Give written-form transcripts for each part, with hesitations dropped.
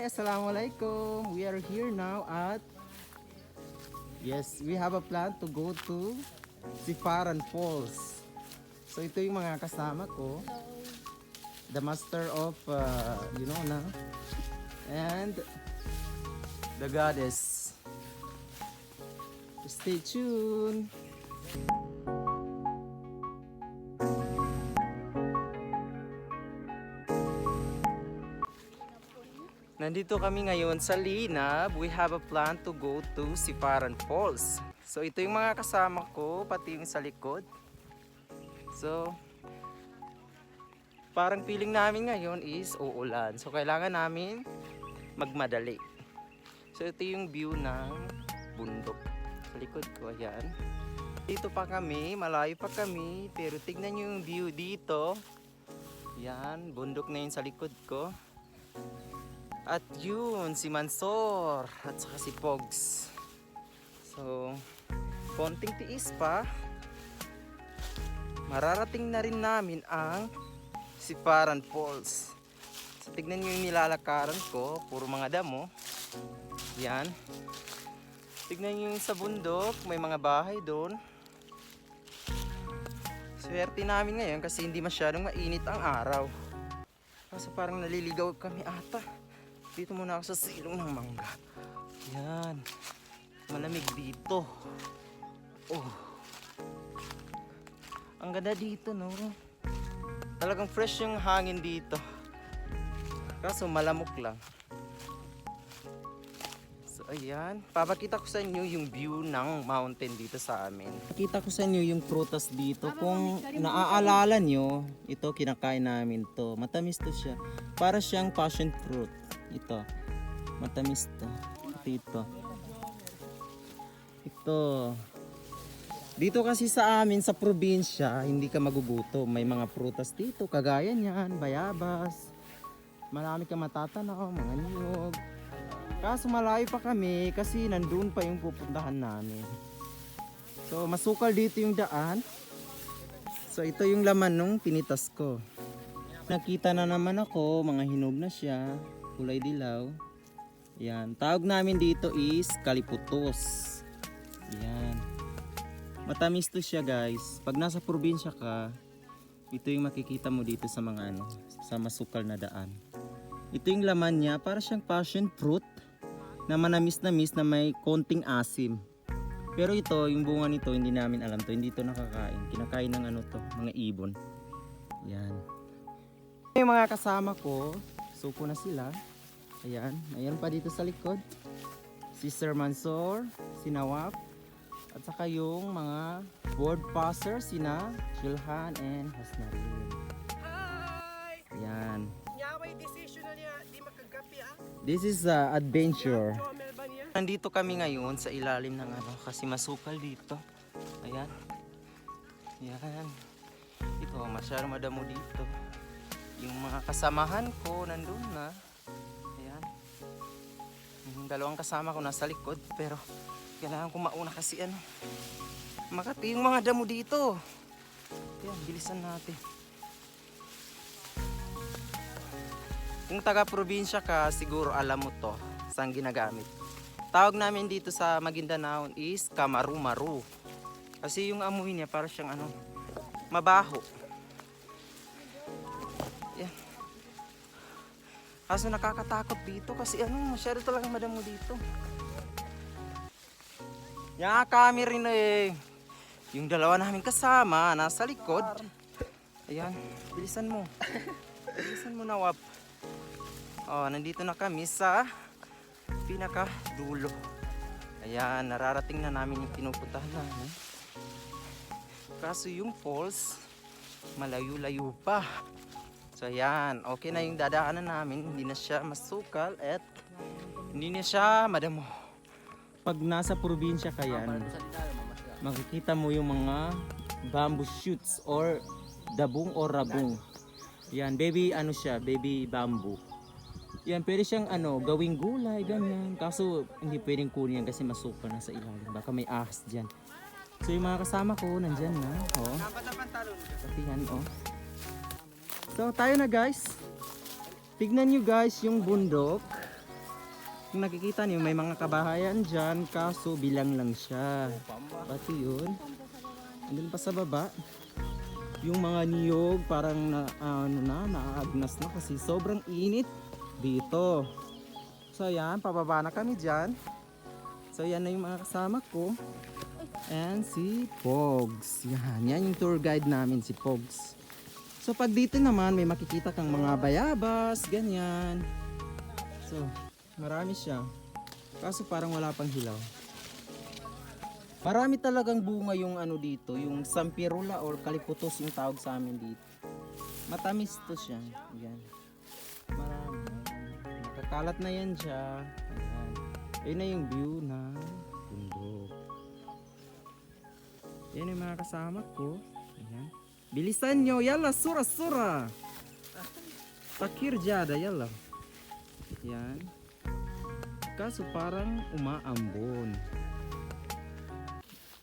Assalamualaikum. We are here now at we have a plan to go to Siparan Falls. So ito yung mga kasama ko. The master of na, and the goddess. Stay tuned. Nandito kami ngayon sa Linab. We have a plan to go to Siparan Falls. So ito yung mga kasama ko, pati yung sa likod. So parang feeling namin ngayon is uulan. So kailangan namin magmadali. So ito yung view ng bundok. Sa likod ko, ayan. Dito pa kami, malayo pa kami. Pero tignan nyo yung view dito. Yan, bundok na yun sa likod ko. At yun, si Mansor at saka si Pogs. So, konting tiis pa. Mararating na rin namin ang Siparan Falls. So, tignan nyo yung nilalakaran ko. Puro mga damo. Yan. Tignan nyo yung sa bundok. May mga bahay doon. Swerte namin ngayon kasi hindi masyadong mainit ang araw. Kaso parang naliligaw kami ata. Dito muna ako sa silong ng mangga. Yan. Malamig dito. Oh. Ang ganda dito, no? Talagang fresh yung hangin dito. Kaso malamok lang. So, ayan. Papakita ko sa inyo yung view ng mountain dito sa amin. Pakita ko sa inyo yung prutas dito. Kung naaalala nyo, ito kinakain namin to. Matamis to siya. Para siyang passion fruit. Ito, matamis to. Ito. Dito kasi sa amin sa probinsya, hindi ka magugutom. May mga prutas dito, kagaya niyan, bayabas. Marami ka matatanaw, mga niyog. Kaso malayo pa kami kasi nandun pa yung pupuntahan namin. So masukal dito yung daan. So ito yung laman nung pinitas ko. Nakita na naman ako, mga hinog na siya. Kulay dilaw. Yan. Tawag namin dito is kaliputos. Yan. Matamis to siya, guys. Pag nasa probinsya ka, ito yung makikita mo dito sa mga sa masukal na daan. Ito yung laman niya, para siyang passion fruit na manamis-namis na may konting asim. Pero ito, yung bunga nito, hindi namin alam to. Hindi to nakakain. Kinakain ng mga ibon. Yan. Yung mga kasama ko, suko na sila. Ayan, ayan pa dito sa likod. Si Sir Mansor, si Nawaf, at saka yung mga board passers, sina Julhan and Hasnarin. Hi! Ayan. Nyaway decision na niya, di makagapi ah. This is adventure. Chomel ba niya? Nandito kami ngayon sa ilalim ng kasi masukal dito. Ayan. Ayan. Ito, masyadong madamo dito. Yung mga kasamahan ko nandun na. Ayan. Yung dalawang kasama ko nasa likod, pero kailangan ko mauna kasi makati yung mga damo dito. Ayan, bilisan natin. Kung taga-probinsya ka, siguro alam mo to, saan ginagamit. Tawag namin dito sa Maguindanao is kamaru-maru. Kasi yung amoy niya para siyang mabaho. Yan. Kaso nakakatakot dito kasi masyado talagang madamo dito. Yan kami rin yung dalawa namin kasama nasa likod. Ayan, bilisan mo. Bilisan mo, Nawap. Oh, nandito na kami sa pinaka dulo. Ayan, nararating na namin yung pinupuntahan namin. Kaso yung falls, malayo-layo pa. So ayan, okay na yung dadaanan namin. Hindi na siya masukal at hindi na siya madamo. Pag nasa probinsya ka yan, makikita mo yung mga bamboo shoots or dabong or rabong. Yan, baby baby bamboo. Yan, pwede siyang gawing gulay, ganyan. Kaso hindi pwedeng kunin yan kasi masukal na sa ilalim. Baka may ahas dyan. So yung mga kasama ko, nandyan na. Oh. Pati yan, oh. So tayo na, guys. Tignan nyo, guys, yung bundok. Kung nakikita niyo, may mga kabahayan dyan, kaso bilang lang siya. Pati yun. Andun pa sa baba, yung mga niyog parang naaagnas na kasi sobrang init dito. So yan, pababa na kami dyan. So yan na yung mga kasama ko. And si Pogs. Yan yung tour guide namin, si Pogs. So pag dito naman, may makikita kang mga bayabas, ganyan. So, marami siya. Kaso parang wala pang hilaw. Marami talagang bunga yung ano dito, yung sampirula or kaliputos yung tawag sa amin dito. Matamis to siya. Yan. Marami. Nakakalat na yan siya. Ayan. Ayun na yung view na bundok. Yan yung mga kasama ko. Ayan. Bilisan nyo, yalla, sura, sura. Takir jada, yalla. Yan. Kaso parang umaambon.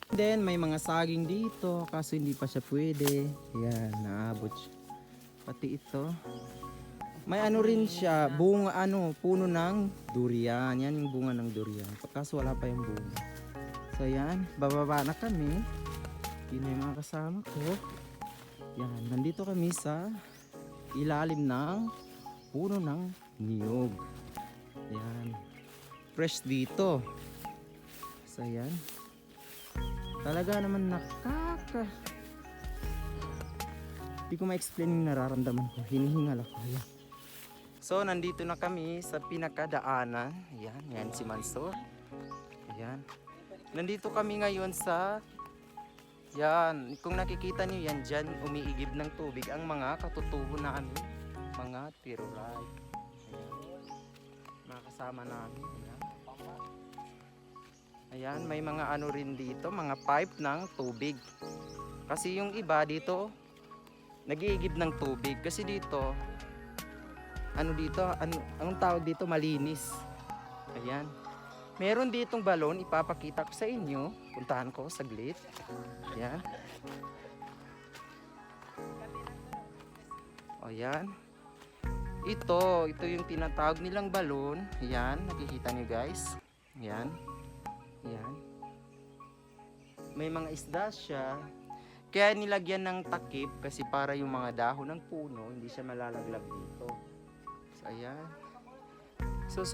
Then may mga saging dito, kaso hindi pa siya pwede. Yan, naabot siya. Pati ito. May ano rin siya, bunga puno ng durian. Yan yung bunga ng durian. Kaso wala pa yung bunga. So yan, bababa na kami. Yun na yung mga kasama ko. Yan, nandito kami sa ilalim ng puno ng niyog. Yan. Fresh dito. So yan. Talaga naman Hindi ko ma-explain yung nararamdaman ko. Hinihingal ako. Ayan. So, nandito na kami sa pinakadaanan. Ayan, yan si Mansur. Ayan. Nandito kami ngayon sa... Yan, kung nakikita niyo yan, dyan umiigib ng tubig ang mga katutubo namin. Mga tiruray. Ayan. Mga kasama namin. Ayan. Ayan, may mga ano rin dito, mga pipe ng tubig. Kasi yung iba dito, nag-iigib ng tubig. Kasi dito, anong tawag dito? Malinis. Ayan. Meron ditong balon, ipapakita ko sa inyo. Puntahan ko saglit. Ayan. O yan. Ito yung tinatawag nilang balon. Ayan, nakikita nyo guys. Ayan. Ayan. May mga isda siya. Kaya nilagyan ng takip kasi para yung mga dahon ng puno hindi siya malalaglag dito. So ayan. So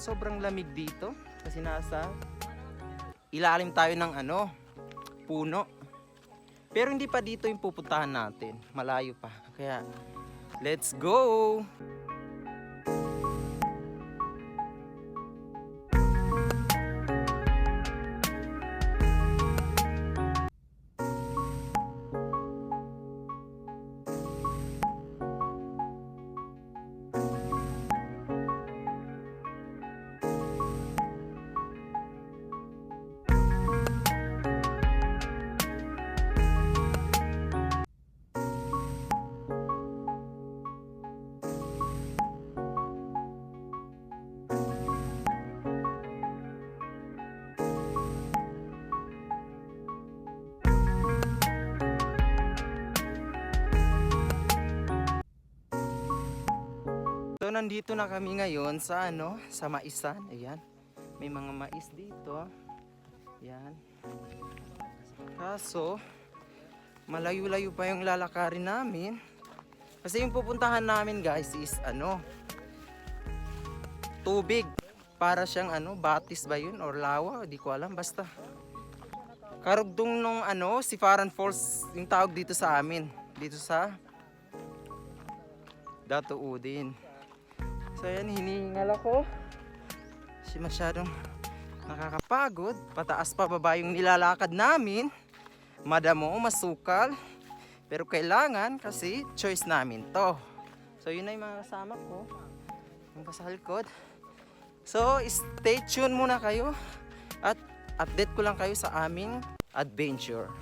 sobrang lamig dito kasi nasa ilalim tayo ng puno. Pero hindi pa dito yung pupuntahan natin. Malayo pa. Kaya let's go. So nandito na kami ngayon sa sa maisan. Ayan. May mga mais dito. Ayan. Kaso malayo-layo pa yung lalakarin namin. Kasi yung pupuntahan namin guys is tubig. Para siyang batis ba yun or lawa, di ko alam basta. Karugdong nung Sifaran Falls yung tawag dito sa amin. Dito sa Dato Udin. So yan, hinihingal ako. Kasi masyadong nakakapagod. Pataas pa baba yung nilalakad namin. Madamo, masukal. Pero kailangan kasi choice namin to. So yun na yung mga kasama ko. Yung sa likod. So stay tuned muna kayo. At update ko lang kayo sa aming adventure.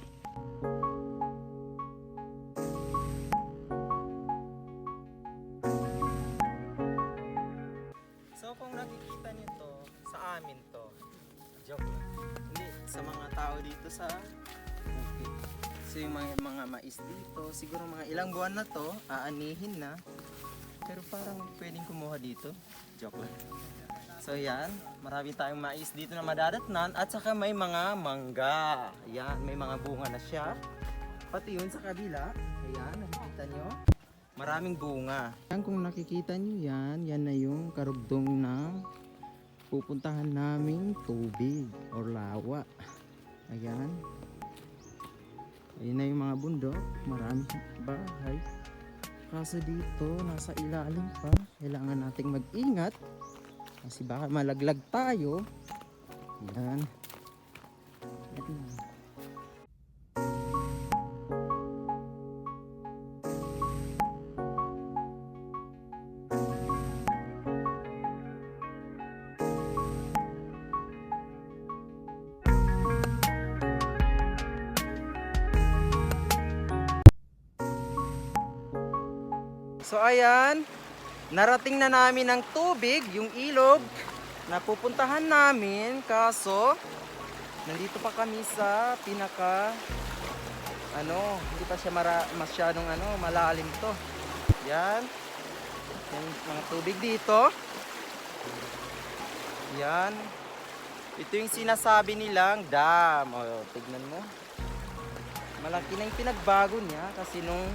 So kung nakikita niyo to, sa amin to. Joke lang. Hindi, sa mga tao dito sa bukid. So yung mga mais dito, siguro mga ilang buwan na to, aanihin na. Pero parang pwedeng kumuha dito. Joke lang. So yan, marami tayong mais dito na madadatnan at saka may mga mangga. Ayan, may mga bunga na siya. Pati yun sa kabila. Ayan, nakikita nyo? Maraming bunga. Yan, kung nakikita nyo yan, yan na yung karugdong ng pupuntahan naming tubig or lawa. Ayan. Ayan na yung mga bundok. Maraming bahay. Kaso dito, nasa ilalim pa. Kailangan nating mag-ingat. Kasi baka malaglag tayo. Ayan. Ayan. So ayan, narating na namin ang tubig, yung ilog na pupuntahan namin. Kaso, nandito pa kami sa pinaka, hindi pa siya masyadong malalim to. Yan, yung mga tubig dito. Yan, ito yung sinasabi nilang dam. O, tignan mo. Malaki na yung pinagbago niya kasi nung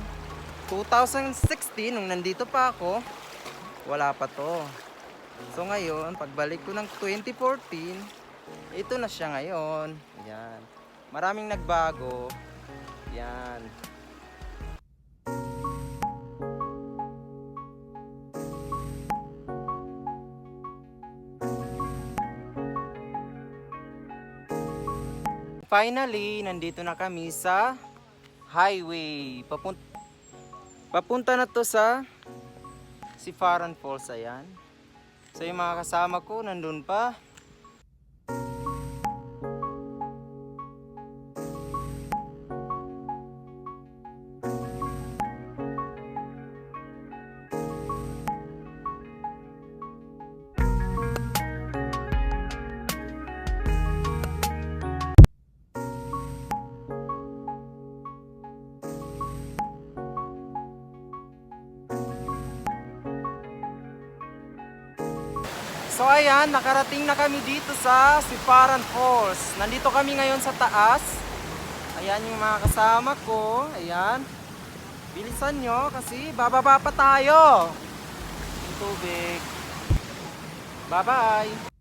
2016, nung nandito pa ako, wala pa to. So ngayon, pagbalik ko ng 2014, ito na siya ngayon. Yan. Maraming nagbago. Yan. Finally, nandito na kami sa highway. Papunta na to sa Sifaran Falls. Ayan. So yung mga kasama ko nandun pa. So ayan, nakarating na kami dito sa Sifaran Falls. Nandito kami ngayon sa taas. Ayan yung mga kasama ko. Ayan. Bilisan nyo kasi bababa pa tayo. Yung tubig. Bye-bye.